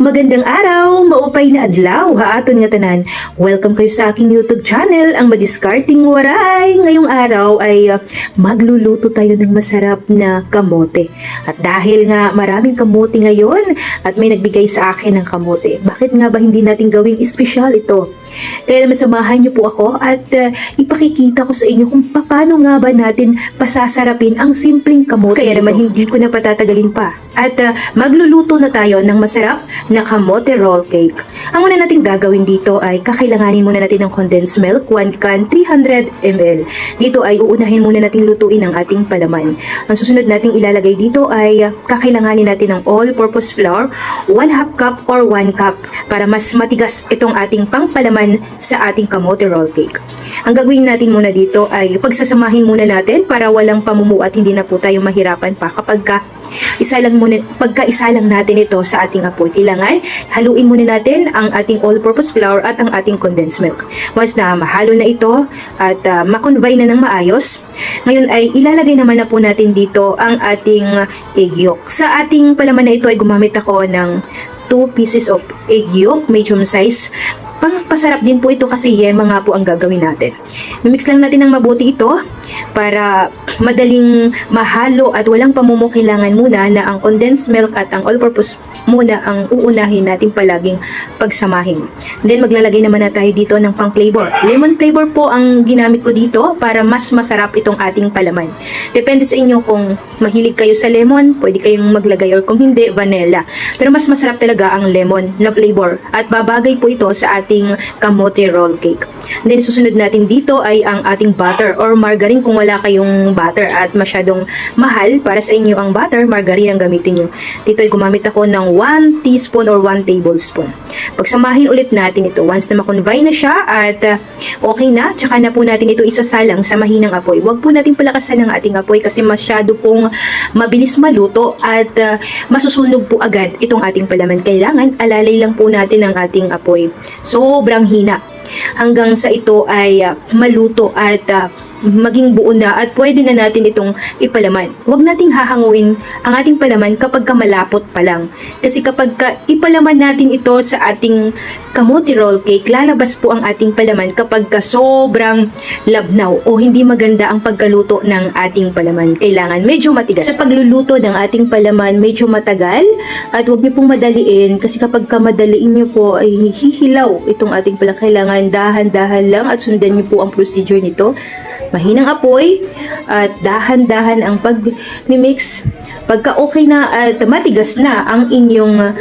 Magandang araw, maupay na adlaw, haaton nga tanan. Welcome kayo sa aking YouTube channel, ang Madiskarting Waray. Ngayong araw ay magluluto tayo ng masarap na kamote. At dahil nga maraming kamote ngayon at may nagbigay sa akin ng kamote, bakit nga ba hindi natin gawing espesyal ito? Kaya naman samahan niyo po ako at ipakikita ko sa inyo kung paano nga ba natin pasasarapin ang simpleng kamote. Kaya naman hindi ko na patatagalin pa. At magluluto na tayo ng masarap na kamote roll cake. Ang una natin gagawin dito ay kakailanganin muna natin ng condensed milk, 1 can 300 ml. Dito ay uunahin muna natin lutuin ang ating palaman. Ang susunod nating ilalagay dito ay kakailanganin natin ng all-purpose flour, 1/2 cup or 1 cup para mas matigas itong ating pangpalaman sa ating kamote roll cake. Ang gagawin natin muna dito ay pagsasamahin muna natin para walang pamumuo at hindi na po tayo mahirapan pa kapag pagka-isa lang natin ito sa ating apoy. Kailangan haluin muna natin ang ating all-purpose flour at ang ating condensed milk. Once na mahalo na ito at makonvey na ng maayos, ngayon ay ilalagay naman na po natin dito ang ating egg yolk. Sa ating palaman na ito ay gumamit ako ng 2 pieces of egg yolk, medium size. Pasarap din po ito kasi yema nga po ang gagawin natin. Mimix lang natin ng mabuti ito para madaling mahalo at walang pamumukailangan muna na ang condensed milk at ang all-purpose muna ang uunahin natin palaging pagsamahin. Then maglalagay naman na tayo dito ng pang-flavor. Lemon flavor po ang ginamit ko dito para mas masarap itong ating palaman. Depende sa inyo kung mahilig kayo sa lemon, pwede kayong maglagay or kung hindi, vanilla. Pero mas masarap talaga ang lemon na flavor at babagay po ito sa ating kamote roll cake. Then susunod natin dito ay ang ating butter or margarine kung wala kayong butter at masyadong mahal para sa inyo ang butter, margarine ang gamitin nyo. Dito ay gumamit ako ng 1 teaspoon or 1 tablespoon. Pagsamahin ulit natin ito. Once na makonvey na siya at okay na, tsaka na po natin ito isasalang sa mahinang apoy. Huwag po natin palakasan ang ating apoy kasi masyado pong mabilis maluto at masusunog po agad itong ating palaman. Kailangan alalay lang po natin ang ating apoy. Sobrang hina hanggang sa ito ay maluto at maging buo na at pwede na natin itong ipalaman. Huwag nating hahanguin ang ating palaman kapag malapot pa lang. Kasi kapag ipalaman natin ito sa ating kamote roll cake, lalabas po ang ating palaman kapag sobrang labnaw o hindi maganda ang pagkaluto ng ating palaman. Kailangan medyo matigas. Sa pagluluto ng ating palaman, medyo matagal at huwag niyo pong madaliin kasi kapag madaliin niyo po ay hihilaw itong ating palaman. Kailangan dahan-dahan lang at sundan niyo po ang procedure nito. Mahinang apoy at dahan-dahan ang pag-mix. Pagka okay na at matigas na ang inyong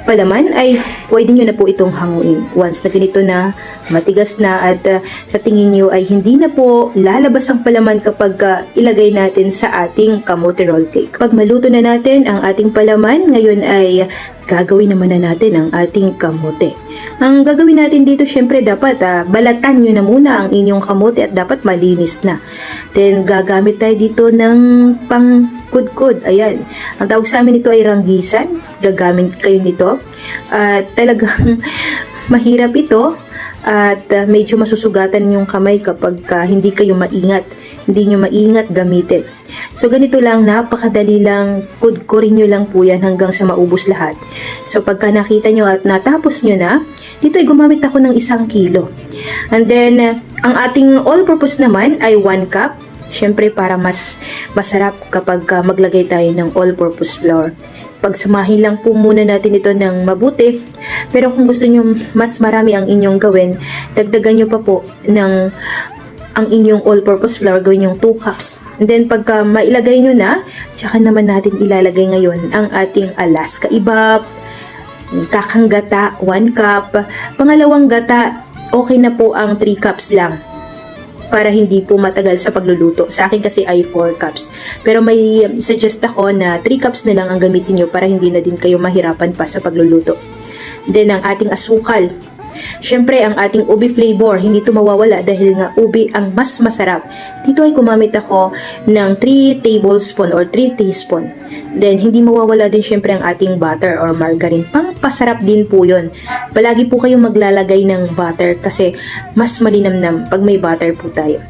palaman ay pwede nyo na po itong hanguin. Once na ganito na, matigas na at sa tingin nyo ay hindi na po lalabas ang palaman kapag ilagay natin sa ating kamote roll cake. Pag maluto na natin ang ating palaman, ngayon ay gagawin naman na natin ang ating kamote. Ang gagawin natin dito, syempre dapat balatan nyo na muna ang inyong kamote at dapat malinis na. Then gagamit tayo dito ng pangkudkod. Ayan. Ang tawag sa amin ito ay ranggisan. Gagamit kayo nito. At talagang mahirap ito at medyo masusugatan yung kamay kapag hindi kayo maingat. Hindi nyo maingat gamitin. So ganito lang, napakadali lang, kudkurin nyo lang po yan hanggang sa maubos lahat. So pagka nakita nyo at natapos nyo na, dito ay gumamit ako ng 1 kilo. And then, ang ating all-purpose naman ay 1 cup. Siyempre para mas masarap kapag maglagay tayo ng all-purpose flour. Pagsamahin lang po muna natin ito ng mabuti. Pero kung gusto nyo mas marami ang inyong gawin, dagdagan nyo pa po ng ang inyong all-purpose flour, gawin yung 2 cups. And then pagka mailagay nyo na, tsaka naman natin ilalagay ngayon ang ating Alaska Ibap, kakang gata, 1 cup. Pangalawang gata, okay na po ang 3 cups lang para hindi po matagal sa pagluluto. Sa akin kasi ay 4 cups. Pero may suggest ako na 3 cups na lang ang gamitin nyo para hindi na din kayo mahirapan pa sa pagluluto. Then ang ating asukal. Siyempre, ang ating ubi flavor, hindi ito mawawala dahil nga ubi ang mas masarap. Dito ay gumamit ako ng 3 tablespoon or 3 teaspoon. Then, hindi mawawala din siyempre ang ating butter or margarine. Pangpasarap din po yun. Palagi po kayong maglalagay ng butter kasi mas malinamnam pag may butter po tayo.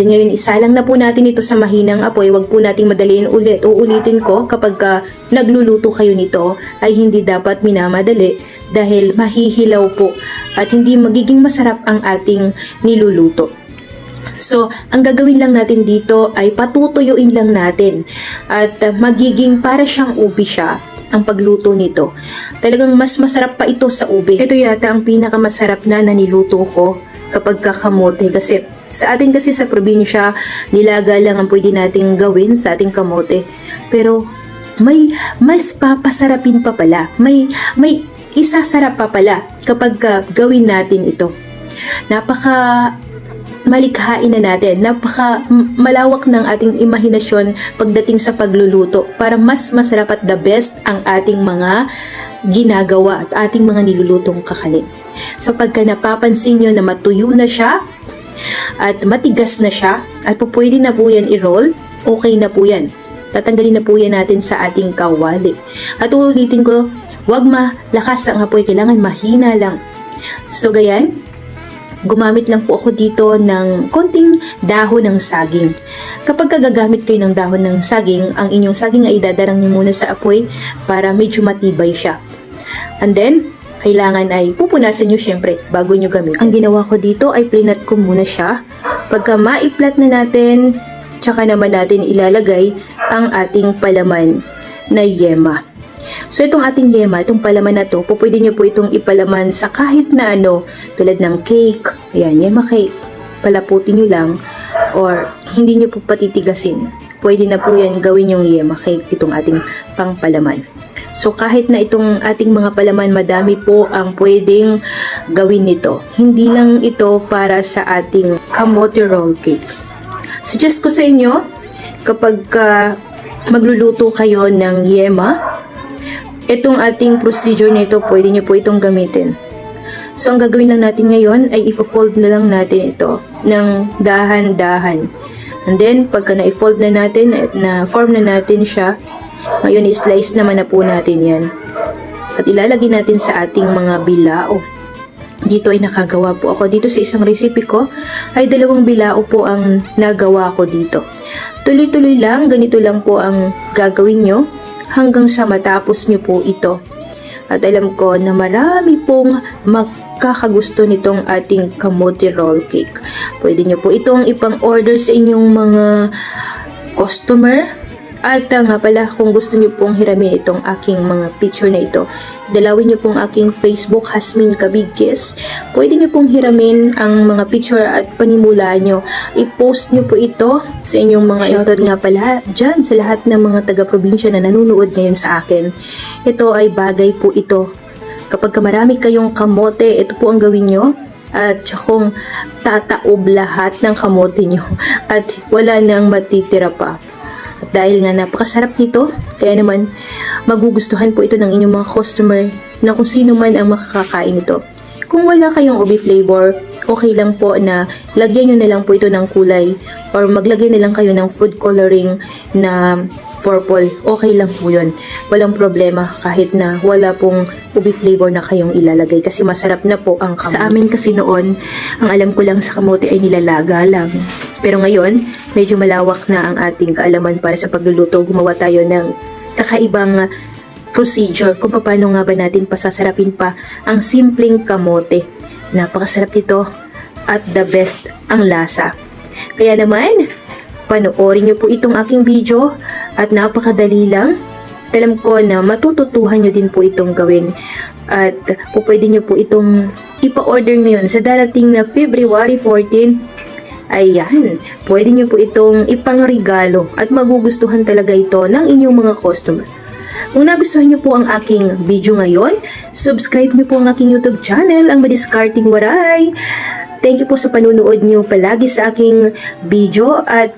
Then ngayon, isalang na po natin ito sa mahinang apoy. Huwag po nating madaliin ulit. Uulitin ko, kapag nagluluto kayo nito, ay hindi dapat minamadali dahil mahihilaw po at hindi magiging masarap ang ating niluluto. So, ang gagawin lang natin dito ay patutuyuin lang natin at magiging para siyang ubi siya ang pagluto nito. Talagang mas masarap pa ito sa ube. Ito yata ang pinakamasarap na niluto ko kapag kamote kasi sa atin kasi sa probinsya, nilaga lang ang pwede nating gawin sa ating kamote. Pero may mas papasarapin pa pala. May isasarap pa pala kapag gawin natin ito. Napaka malikhain na natin. Napaka malawak ng ating imahinasyon pagdating sa pagluluto para mas masarap at the best ang ating mga ginagawa at ating mga nilulutong kakanin. So pagka napapansin nyo na matuyo na siya at matigas na siya at pwede na po yan i-roll, okay na po yan. Tatanggalin na po yan natin sa ating kawali. At ulitin ko, huwag malakas ang apoy, kailangan mahina lang. So gayan, gumamit lang po ako dito ng konting dahon ng saging. Kapag gagamit kayo ng dahon ng saging, ang inyong saging ay dadarang nyo muna sa apoy para medyo matibay siya. And then, kailangan ay pupunasan nyo syempre bago nyo gamitin. Ang ginawa ko dito ay plinat ko muna siya. Pagka maiplat na natin, tsaka naman natin ilalagay ang ating palaman na yema. So itong ating yema, itong palaman na to, pwede nyo po itong ipalaman sa kahit na ano, tulad ng cake, ayan, yema cake, palaputin nyo lang, or hindi nyo po patitigasin. Pwede na po yan gawin yung yema cake, itong ating pangpalaman. So kahit na itong ating mga palaman, madami po ang pwedeng gawin nito. Hindi lang ito para sa ating kamote roll cake. Suggest ko sa inyo, kapag magluluto kayo ng yema, itong ating procedure na ito, pwede nyo po itong gamitin. So ang gagawin lang natin ngayon ay i-fold na lang natin ito ng dahan-dahan. And then pagka na-fold na natin at na-form na natin siya, ngayon i-slice naman na po natin yan. At ilalagay natin sa ating mga bilao. Dito ay nakagawa po ako. Dito sa isang recipe ko ay 2 bilao po ang nagawa ko dito. Tuloy-tuloy lang, ganito lang po ang gagawin nyo hanggang sa matapos nyo po ito. At alam ko na marami pong makakagusto nitong ating kamote roll cake. Pwede nyo po itong ipang-order sa inyong mga customer. At nga pala, kung gusto nyo pong hiramin itong aking mga picture na ito, dalawin nyo pong aking Facebook, Hasmin Kabigkis. Pwede nyo pong hiramin ang mga picture at panimula nyo. I-post nyo po ito sa inyong mga shoutout nga pala dyan sa lahat ng mga taga-probinsya na nanonood ngayon sa akin. Ito ay bagay po ito. Kapag marami kayong kamote, ito po ang gawin nyo. At kung tataob lahat ng kamote nyo at wala nang matitira pa. At dahil nga napakasarap nito, kaya naman magugustuhan po ito ng inyong mga customer na kung sino man ang makakakain ito. Kung wala kayong ube flavor, okay lang po na lagyan nyo na lang po ito ng kulay or maglagay na lang kayo ng food coloring na purple. Okay lang po yun. Walang problema kahit na wala pong ube flavor na kayong ilalagay kasi masarap na po ang kamote. Sa amin kasi noon, ang alam ko lang sa kamote ay nilalaga lang. Pero ngayon, medyo malawak na ang ating kaalaman para sa pagluluto. Gumawa tayo ng kakaibang procedure kung paano nga ba natin pasasarapin pa ang simpleng kamote. Napakasarap ito at the best ang lasa. Kaya naman, panoorin niyo po itong aking video at napakadali lang. Alam ko na matututuhan niyo din po itong gawin at pwede niyo po itong ipa-order ngayon sa darating na February 14. Ayan, pwede niyo po itong ipangregalo at magugustuhan talaga ito ng inyong mga customer. Kung nagustuhan niyo po ang aking video ngayon, subscribe niyo po ang aking YouTube channel, ang Madiskarting Waray. Thank you po sa panunood niyo palagi sa aking video at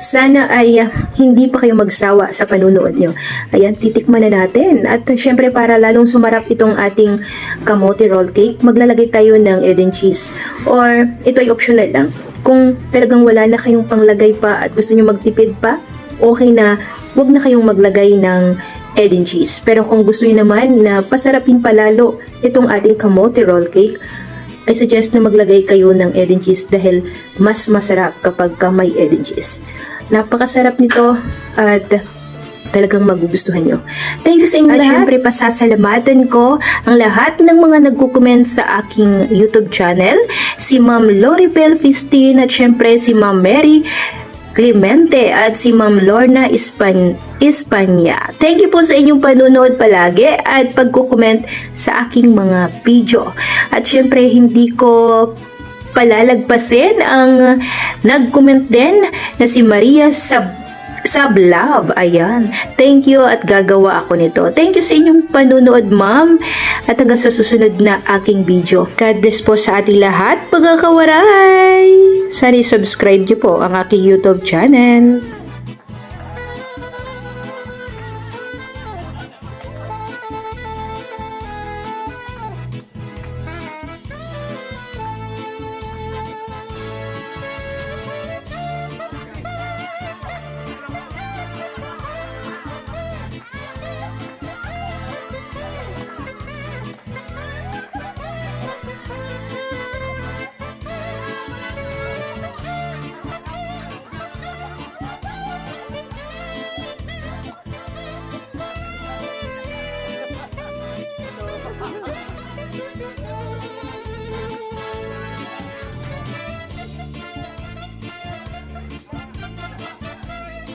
sana ay hindi pa kayo magsawa sa panunood niyo. Ayan, titikman na natin. At syempre para lalong sumarap itong ating kamote roll cake, maglalagay tayo ng egg and cheese. Or ito ay optional lang. Kung talagang wala na kayong panglagay pa at gusto niyo magtipid pa, okay na, wag na kayong maglagay ng egg and cheese. Pero kung gusto niyo naman na pasarapin palalo itong ating kamote roll cake, I suggest na maglagay kayo ng egg and cheese dahil mas masarap kapag may egg and cheese. Napakasarap nito at talagang magugustuhan nyo. Thank you sa inyo lahat. At syempre, pasasalamatan ko ang lahat ng mga nagko-comment sa aking YouTube channel. Si Ma'am Loribel Fistin at syempre si Ma'am Mary Clemente at si Ma'am Lorna Espanya. Thank you po sa inyong panunood palagi at pagko-comment sa aking mga video. At syempre, hindi ko palalagpasin ang nag-comment din na si Maria Sablab. Ayan. Thank you at gagawa ako nito. Thank you sa inyong panunood, ma'am. At hanggang sa susunod na aking video. God bless po sa ating lahat. Pagkakawaray! Sana subscribe niyo po ang aking YouTube channel.